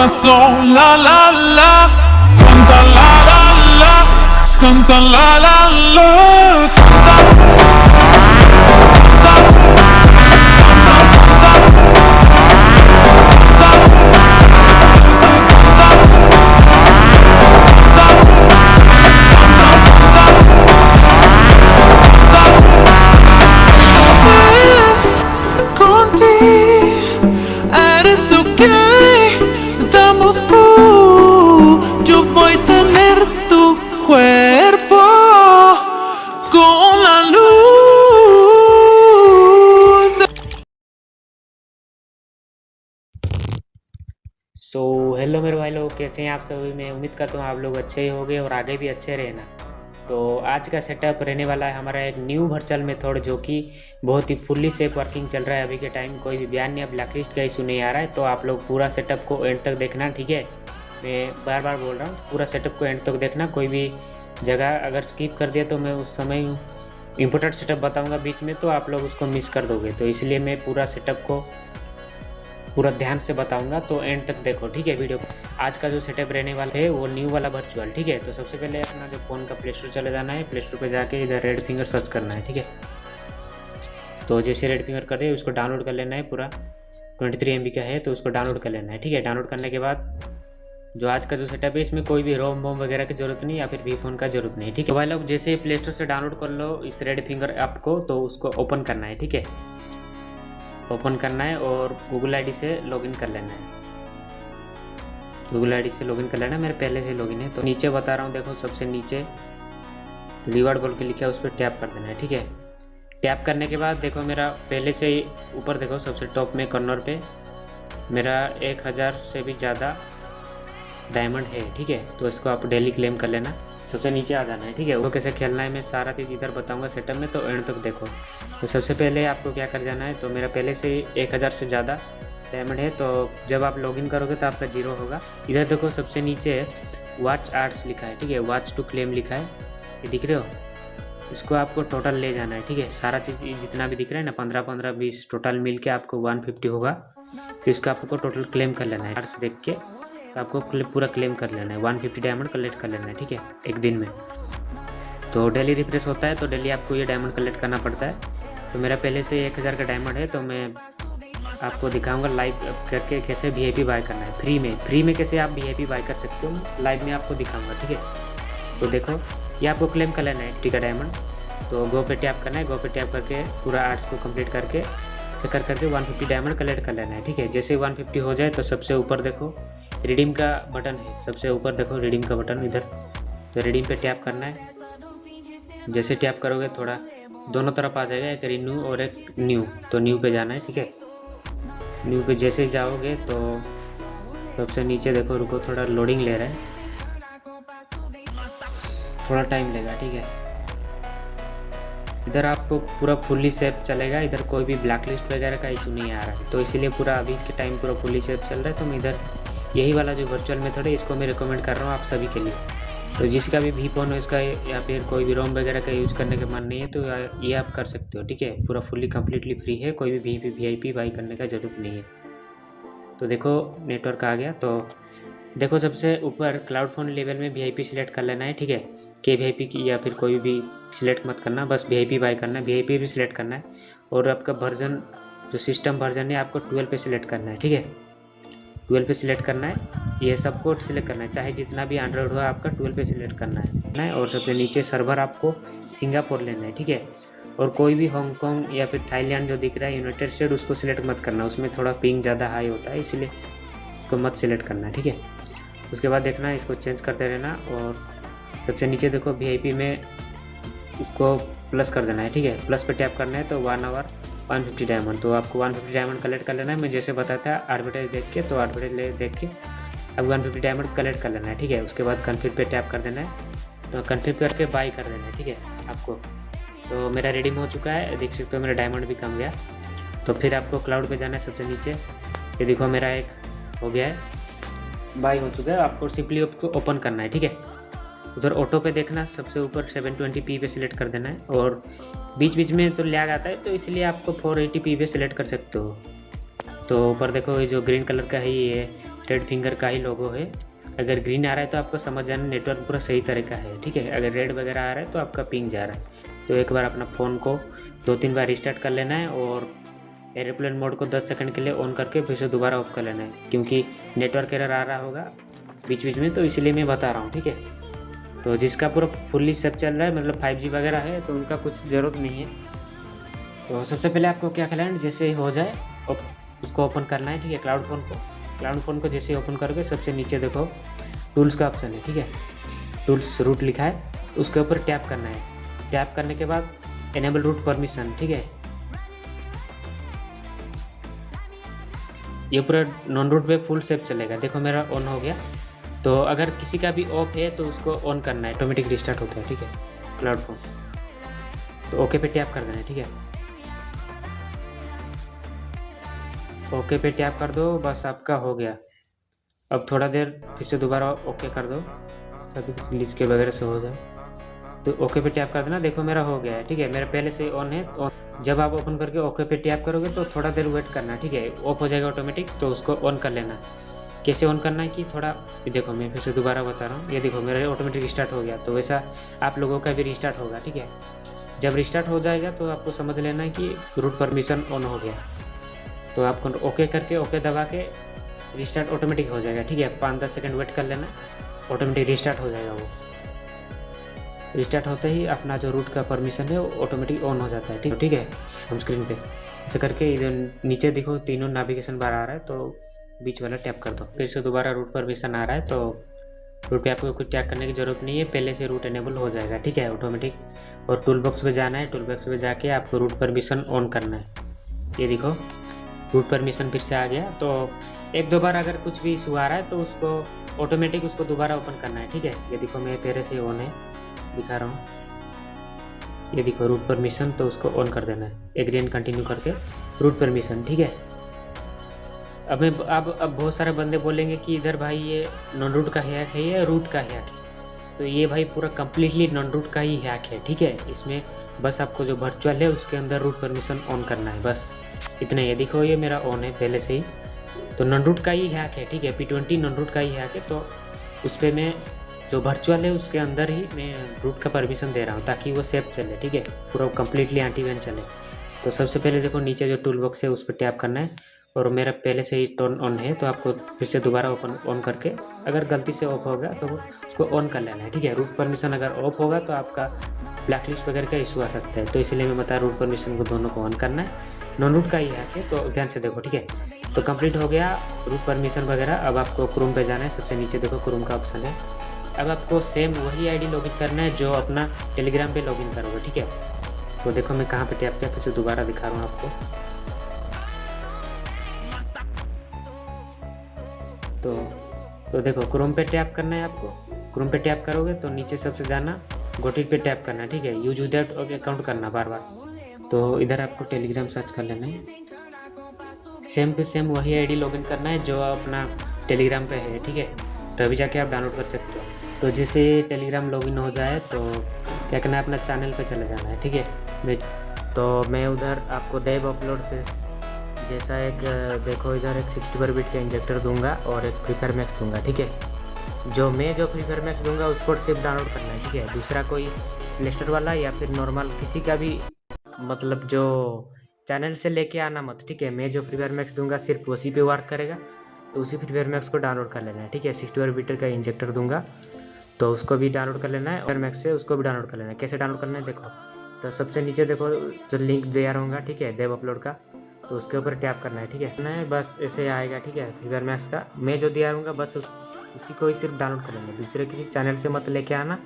corazón, la la la, canta la la la, canta la la la, hello मेरे भाई लोग, कैसे हैं आप सभी। मैं उम्मीद करता हूँ आप लोग अच्छे ही होंगे और आगे भी अच्छे रहना। तो आज का सेटअप रहने वाला है हमारा एक न्यू वर्चुअल मेथड, जो कि बहुत ही फुल्ली सेफ वर्किंग चल रहा है अभी के टाइम। कोई भी बयान या ब्लैकलिस्ट का इशू नहीं आ रहा है। तो आप लोग पूरा सेटअप को एंड तक देखना, ठीक है। मैं बार बार बोल रहा हूँ, पूरा सेटअप को एंड तक देखना। कोई भी जगह अगर स्किप कर दिया तो मैं उस समय इम्पोर्टेंट सेटअप बताऊँगा बीच में, तो आप लोग उसको मिस कर दोगे। तो इसलिए मैं पूरा सेटअप को पूरा ध्यान से बताऊंगा, तो एंड तक देखो, ठीक है वीडियो। आज का जो सेटअप रहने वाला है वो न्यू वाला वर्चुअल, ठीक है। तो सबसे पहले अपना जो फ़ोन का प्ले स्टोर चले जाना है। प्ले स्टोर पे जाके इधर रेड फिंगर सर्च करना है, ठीक है। तो जैसे रेड फिंगर कर दे उसको डाउनलोड कर लेना है। पूरा 23 MB का है तो उसको डाउनलोड कर लेना है, ठीक है। डाउनलोड करने के बाद जो आज का जो सेटअप है इसमें कोई भी रोम वोम वगैरह की जरूरत नहीं, या फिर वी फोन का जरूरत नहीं, ठीक है। तो भाई लोग जैसे प्ले स्टोर से डाउनलोड कर लो इस रेड फिंगर ऐप को, तो उसको ओपन करना है, ठीक है। ओपन करना है और गूगल आईडी से लॉगिन कर लेना है। गूगल आईडी से लॉगिन कर लेना है, मेरे पहले से लॉगिन है। तो नीचे बता रहा हूँ, देखो सबसे नीचे रिवार्ड बोल के लिखा है, उस पर टैप कर देना है, ठीक है। टैप करने के बाद देखो मेरा पहले से ही ऊपर देखो सबसे टॉप में कॉर्नर पे मेरा 1000 से भी ज़्यादा डायमंड है, ठीक है। तो इसको आप डेली क्लेम कर लेना। सबसे नीचे आ जाना है, ठीक है। वो कैसे खेलना है मैं सारा चीज़ इधर बताऊंगा सेटअप में, तो एंड तक देखो। तो सबसे पहले आपको क्या कर जाना है, तो मेरा पहले से 1000 से ज़्यादा डायमंड है। तो जब आप लॉगिन करोगे तो आपका 0 होगा। इधर देखो सबसे नीचे वॉच आर्ट्स लिखा है, ठीक है। वॉच टू क्लेम लिखा है, ये दिख रहे हो। इसको आपको टोटल ले जाना है, ठीक है। सारा चीज़ जितना भी दिख रहा है ना, 15 15 20 टोटल मिल के आपको 150 होगा। तो इसका आपको टोटल क्लेम कर लेना है। आर्ट्स देख के तो आपको पूरा क्लेम कर लेना है। 150 डायमंड कलेक्ट कर लेना है, ठीक है, एक दिन में। तो डेली रिफ्रेश होता है, तो डेली आपको ये डायमंड कलेक्ट करना पड़ता है। तो मेरा पहले से 1000 का डायमंड है, तो मैं आपको दिखाऊंगा लाइव करके कैसे वीआईपी बाय करना है। फ्री में कैसे आप वीआईपी बाय कर सकते हो, लाइव में आपको दिखाऊंगा, ठीक है। तो देखो ये आपको क्लेम कर लेना है 80 का डायमंड। तो गो पे टैप करना है। गो पे टैप करके पूरा आर्ट्स को कंप्लीट करके करके 150 डायमंड कलेक्ट कर लेना है, ठीक है। जैसे 150 हो जाए तो सबसे ऊपर देखो रिडीम का बटन है, सबसे ऊपर देखो रिडीम का बटन इधर। तो रिडीम पे टैप करना है। जैसे टैप करोगे थोड़ा दोनों तरफ आ जाएगा, एक रिन्यू और एक न्यू। तो न्यू पे जाना है, ठीक है। न्यू पे जैसे जाओगे तो सबसे नीचे देखो, रुको थोड़ा लोडिंग ले रहा है, थोड़ा टाइम लेगा, ठीक है। इधर आपको पूरा फुल्ली सेफ चलेगा, इधर कोई भी ब्लैकलिस्ट वगैरह का इशू नहीं आ रहा है। तो इसीलिए पूरा अभी के टाइम पूरा फुल्ली सेफ चल रहा है। तो मैं इधर यही वाला जो वर्चुअल मेथड है इसको मैं रिकमेंड कर रहा हूँ आप सभी के लिए। तो जिसका भी वी फोन हो इसका, या फिर कोई भी रोम वगैरह का यूज़ करने का मन नहीं है, तो ये आप कर सकते हो, ठीक है। पूरा फुल्ली कम्प्लीटली फ्री है, कोई भी वीआईपी बाई करने का ज़रूरत नहीं है। तो देखो नेटवर्क आ गया। तो देखो सबसे ऊपर क्लाउड फोन लेवल में वीआईपी सिलेक्ट कर लेना है, ठीक है। के वीआईपी की या फिर कोई भी सिलेक्ट मत करना, बस वीआईपी बाई करना है। वीआईपी भी सिलेक्ट करना है। और आपका वर्जन जो सिस्टम वर्जन है आपको 12 पे सिलेक्ट करना है, ठीक है। 12 पे सिलेक्ट करना है, ये सबको सिलेक्ट करना है, चाहे जितना भी एंड्रॉयड हुआ आपका 12 पे सिलेक्ट करना है। और सबसे नीचे सर्वर आपको सिंगापुर लेना है, ठीक है। और कोई भी हांगकॉन्ग या फिर थाईलैंड जो दिख रहा है यूनाइटेड स्टेट, उसको सिलेक्ट मत करना, उसमें थोड़ा पिंग ज़्यादा हाई होता है, इसलिए उसको मत सिलेक्ट करना है, ठीक है। उसके बाद देखना है, इसको चेंज करते रहना। और सबसे नीचे देखो वीआईपी में उसको प्लस कर देना है, ठीक है। प्लस पे टैप करना है, तो 1 आवर 150 डायमंड। तो आपको 150 डायमंड कलेक्ट कर लेना है। मैं जैसे बताया था एडवर्टाइज देख के, तो एडवर्टाइज देख के अब 150 डायमंड कलेक्ट कर लेना है, ठीक है। उसके बाद कन्फर्म पे टैप कर देना है। तो कन्फर्म करके बाई कर देना है, ठीक है आपको। तो मेरा रेडीम हो चुका है, देख सकते हो मेरा डायमंड भी कम गया। तो फिर आपको क्लाउड पे जाना है सबसे नीचे। ये देखो मेरा एक हो गया है, बाई हो चुका है। आपको सिंपली उसको ओपन करना है, ठीक है। उधर ऑटो पे देखना, सबसे ऊपर 720p पे सिलेक्ट कर देना है। और बीच बीच में तो लैग आता है, तो इसलिए आपको 480p पे सिलेक्ट कर सकते हो। तो ऊपर देखो ये जो ग्रीन कलर का है ये रेड फिंगर का ही लोगो है। अगर ग्रीन आ रहा है तो आपको समझ जाना नेटवर्क पूरा सही तरह का है, ठीक है। अगर रेड वगैरह आ रहा है तो आपका पिंग जा रहा है। तो एक बार अपना फ़ोन को 2-3 बार रिस्टार्ट कर लेना है और एयरप्लेन मोड को 10 सेकंड के लिए ऑन करके फिर से दोबारा ऑफ कर लेना है, क्योंकि नेटवर्क एरर आ रहा होगा बीच बीच में, तो इसीलिए मैं बता रहा हूँ, ठीक है। तो जिसका पूरा फुल्ली सब चल रहा है, मतलब 5G वगैरह है, तो उनका कुछ ज़रूरत नहीं है। तो सबसे पहले आपको क्या करना है, जैसे हो जाए उसको ओपन करना है, ठीक है। क्लाउड फ़ोन को जैसे ओपन करके सबसे नीचे देखो टूल्स का ऑप्शन है, ठीक है। टूल्स रूट लिखा है, उसके ऊपर टैप करना है। टैप करने के बाद एनेबल रूट परमिशन, ठीक है। ये पूरा नॉन रूट पे फुल सेफ चलेगा। देखो मेरा ऑन हो गया। तो अगर किसी का भी ऑफ है तो उसको ऑन करना है, ऑटोमेटिक रिस्टार्ट होता है, ठीक है, क्लाउड फ़ोन। तो ओके पे टैप कर देना है, ठीक है। ओके पे टैप कर दो, बस आपका हो गया। अब थोड़ा देर फिर से दोबारा ओके कर दो, सभी कुछ लिस्ट के वगैरह से हो जाए। तो ओके पे टैप कर देना। देखो मेरा हो गया है, ठीक है। मेरा पहले से ऑन है। तो जब आप ओपन करके ओके पे टैप करोगे तो थोड़ा देर वेट करना, ठीक है। ऑफ हो जाएगा ऑटोमेटिक, तो उसको ऑन कर लेना। कैसे ऑन करना है कि थोड़ा, देखो मैं फिर से दोबारा बता रहा हूँ। ये देखो मेरा ऑटोमेटिक रिस्टार्ट हो गया। तो वैसा आप लोगों का भी रिस्टार्ट होगा, ठीक है। जब रिस्टार्ट हो जाएगा तो आपको समझ लेना है कि रूट परमिशन ऑन हो गया। तो आपको ओके करके ओके दबा के रिस्टार्ट ऑटोमेटिक हो जाएगा, ठीक है। 5-10 सेकंड वेट कर लेना, ऑटोमेटिक रिस्टार्ट हो जाएगा। वो रिस्टार्ट होते ही अपना जो रूट का परमिशन है वो ऑटोमेटिक ऑन हो जाता है, ठीक है। हम स्क्रीन पे ऐसे करके इधर नीचे देखो तीनों नेविगेशन बार आ रहा है, तो बीच वाला टैप कर दो। फिर से दोबारा रूट परमिशन आ रहा है, तो रूट पे आपको कुछ टैप करने की ज़रूरत नहीं है, पहले से रूट एनेबल हो जाएगा, ठीक है, ऑटोमेटिक। और टूल बॉक्स पे जाना है, टूल बॉक्स पे जाके आपको रूट परमिशन ऑन करना है। ये देखो रूट परमिशन फिर से आ गया। तो 1-2 बार अगर कुछ भी इशू आ रहा है तो उसको ऑटोमेटिक उसको दोबारा ओपन करना है, ठीक है। ये देखो मेरे पहले से ऑन है, दिखा रहा हूँ। ये देखो रूट परमिशन, तो उसको ऑन कर देना है, एग्री एंड कंटिन्यू करके रूट परमिशन, ठीक है। अब बहुत सारे बंदे बोलेंगे कि इधर भाई ये नॉन रूट का हैक है, ये रूट का हैक है। तो ये भाई पूरा कम्प्लीटली नॉन रूट का ही हैक है, ठीक है। इसमें बस आपको जो वर्चुअल है उसके अंदर रूट परमिशन ऑन करना है, बस इतना। ये देखो ये मेरा ऑन है पहले से ही, तो नॉन रूट का ही हैक है, ठीक है। P20 नॉन रूट का ही हैक है। तो उस पर मैं जो वर्चुअल है उसके अंदर ही मैं रूट का परमिशन दे रहा हूँ, ताकि वो सेफ चले, ठीक है, पूरा कम्प्लीटली एंटीवायरस चले। तो सबसे पहले देखो नीचे जो टूल बॉक्स है उस पर टैप करना है, और मेरा पहले से ही टर्न ऑन है, तो आपको फिर से दोबारा ऑन करके अगर गलती से ऑफ होगा तो उसको ऑन कर लेना है, ठीक है। रूट परमिशन अगर ऑफ होगा तो आपका ब्लैक लिस्ट वगैरह का इशू आ सकता है, तो इसलिए मैं बता रूट परमिशन को दोनों को ऑन करना है। नॉन रूट का ही है, तो ध्यान से देखो, ठीक है। तो कंप्लीट हो गया रूट परमिशन वगैरह। अब आपको क्रोम पे जाना है, सबसे नीचे देखो क्रोम का ऑप्शन है। अब आपको सेम वही आईडी लॉगिन करना है जो अपना टेलीग्राम पे लॉगिन करोगे, ठीक है। तो देखो मैं कहाँ पे टैप किया, फिर से दोबारा दिखा रहा हूँ आपको। तो देखो क्रोम पे टैप करना है आपको। क्रोम पे टैप करोगे तो नीचे सबसे जाना, गोटिट पे टैप करना, ठीक है। यूज विदाउट अकाउंट करना बार बार। तो इधर आपको टेलीग्राम सर्च कर लेना है, सेम टू सेम वही आईडी लॉगिन करना है जो अपना टेलीग्राम पे है, ठीक है। तभी जाके आप डाउनलोड कर सकते हो। तो जैसे टेलीग्राम लॉगिन हो जाए तो क्या करना है, अपना चैनल पे चले जाना है, ठीक है। मैं उधर आपको देव अपलोड से जैसा एक देखो इधर एक 64 बिट का इंजेक्टर दूंगा और एक फ्री फायर मैक्स दूंगा, ठीक है। जो फ्री फायर मैक्स दूंगा उसको सिर्फ डाउनलोड करना है, ठीक है। दूसरा कोई प्ले स्टोर वाला या फिर नॉर्मल किसी का भी, मतलब जो चैनल से लेके आना मत, ठीक है। मैं जो फ्री फायर मैक्स दूंगा सिर्फ उसी पे वर्क करेगा, तो उसी फ्री फायर मैक्स को डाउनलोड कर लेना है, ठीक है। 64 बिट का इंजेक्टर दूंगा तो उसको भी डाउनलोड कर लेना है, और मैक्स से उसको भी डाउनलोड कर लेना है। कैसे डाउनलोड करना है देखो, तो सबसे नीचे देखो जो लिंक दिया रहूँगा, ठीक है, देव अपलोड का, तो उसके ऊपर टैप करना है, ठीक है। नहीं बस ऐसे आएगा, ठीक है। फ्री फायर मैक्स का मैं जो दिया रहूँगा बस उसी को ही सिर्फ डाउनलोड कर लेंगे, दूसरे किसी चैनल से मत लेके आना,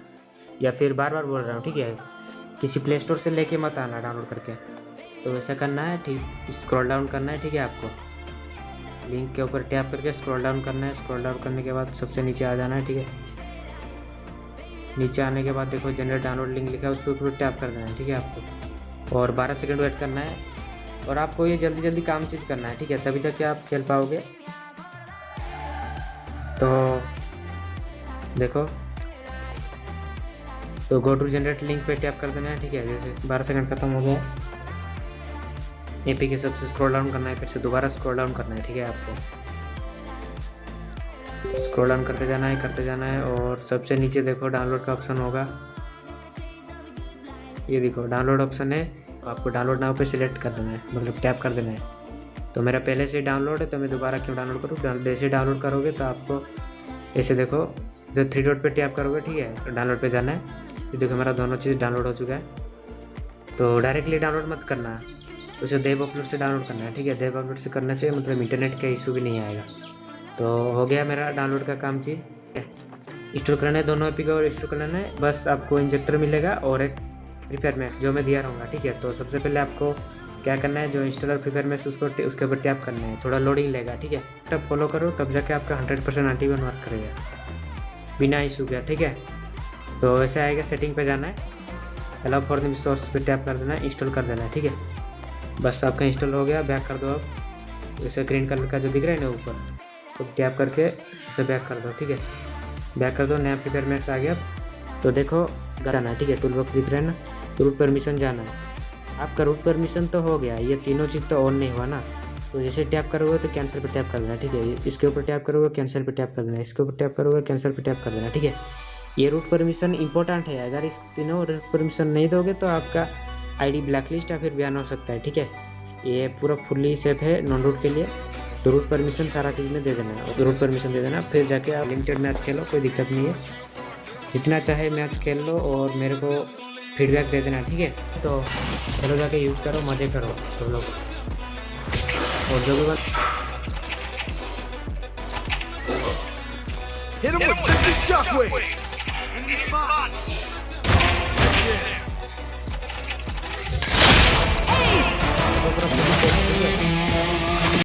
या फिर बार बार बोल रहा हूँ, ठीक है, किसी प्ले स्टोर से लेके मत आना डाउनलोड करके। तो वैसा करना है, ठीक। स्क्रॉल डाउन करना है, ठीक है। आपको लिंक के ऊपर टैप करके स्क्रॉल डाउन करना है। स्क्रॉल डाउन करने के बाद सबसे नीचे आ जाना है, ठीक है। नीचे आने के बाद देखो जनरेट डाउनलोड लिंक लिखा है, उसके ऊपर टैप कर देना है, ठीक है आपको। और 12 सेकंड वेट करना है, और आपको ये जल्दी जल्दी काम चीज़ करना है, ठीक है, तभी जाके आप खेल पाओगे। तो देखो, तो गो टू जनरेट लिंक पे टैप कर देना है, ठीक है। जैसे 12 सेकंड खत्म हो गया, APK सबसे स्क्रॉल डाउन करना है, फिर से दोबारा स्क्रॉल डाउन करना है, ठीक है। आपको स्क्रॉल डाउन करते जाना है और सबसे नीचे देखो डाउनलोड का ऑप्शन होगा, ये देखो डाउनलोड ऑप्शन है। आपको डाउनलोड नाउ पे सिलेक्ट कर देना है, मतलब टैप कर देना है। तो मेरा पहले से डाउनलोड है तो मैं दोबारा क्यों डाउनलोड करूँ। जैसे डाउनलोड करोगे तो आपको ऐसे देखो जो 3 डॉट पे टैप करोगे, ठीक है, डाउनलोड पे जाना है। ये देखो मेरा दोनों चीज़ डाउनलोड हो चुका है। तो डायरेक्टली डाउनलोड मत करना है, उसे देव अपलोड से डाउनलोड करना है, ठीक है। देव अपलोड से करने से मतलब इंटरनेट का इशू भी नहीं आएगा। तो हो गया मेरा डाउनलोड का काम चीज़। इंस्टॉल करना है दोनों APK और इंस्टॉल करना है। बस आपको इंजेक्टर मिलेगा और एक फ्री फायर मैक्स जो मैं दिया रहूँगा, ठीक है। तो सबसे पहले आपको क्या करना है, जो इंस्टॉलर फ्री फायर मैक्स उसके ऊपर टैप करना है, थोड़ा लोडिंग लेगा, ठीक है। तब फॉलो करो, तब जाके आपका 100% एंटीवायरस वर्क करेगा बिना इशू के, ठीक है। तो ऐसे आएगा, सेटिंग पे जाना है, अलाउ फॉर द सोर्स पे टैप कर देना है, इंस्टॉल कर देना है, ठीक है। बस आपका इंस्टॉल हो गया। बैक कर दो आप, जैसे ग्रीन कलर का जो दिख रहा है ना ऊपर, तो टैप करके इसे बैक कर दो, ठीक है। बैक कर दो, नया फ्री फायर मैक्स आ गया। तो देखो जाना है, ठीक है, टूल बॉक्स दिख रहा है ना, तो रूट परमिशन जाना है। आपका रूट परमिशन तो हो गया, ये तीनों चीज़ तो ऑन नहीं हुआ ना। तो जैसे टैप करोगे तो कैंसिल पे टैप कर देना, ठीक है। इसके ऊपर टैप करोगे कैंसिल पे टैप कर देना, इसके ऊपर टैप करोगे कैंसिल पे टैप कर देना, ठीक है। ये रूट परमिशन इंपॉर्टेंट है, अगर इस तीनों रूट परमिशन नहीं दोगे तो आपका ID ब्लैकलिस्ट या फिर बैन हो सकता है, ठीक है। ये पूरा फुल्ली सेफ है नॉन रूट के लिए। तो रूट परमिशन सारा चीज़ में दे देना है, रूट परमिशन दे देना, फिर जाके आप लिमिटेड मैच खेलो, कोई दिक्कत नहीं है, जितना चाहे मैच खेल लो और मेरे को फीडबैक दे देना, ठीक है। तो चलो जाके यूज़ करो, मज़े करो सब लोग। और जो भी बात Hit him with 60 shockwave! पूरा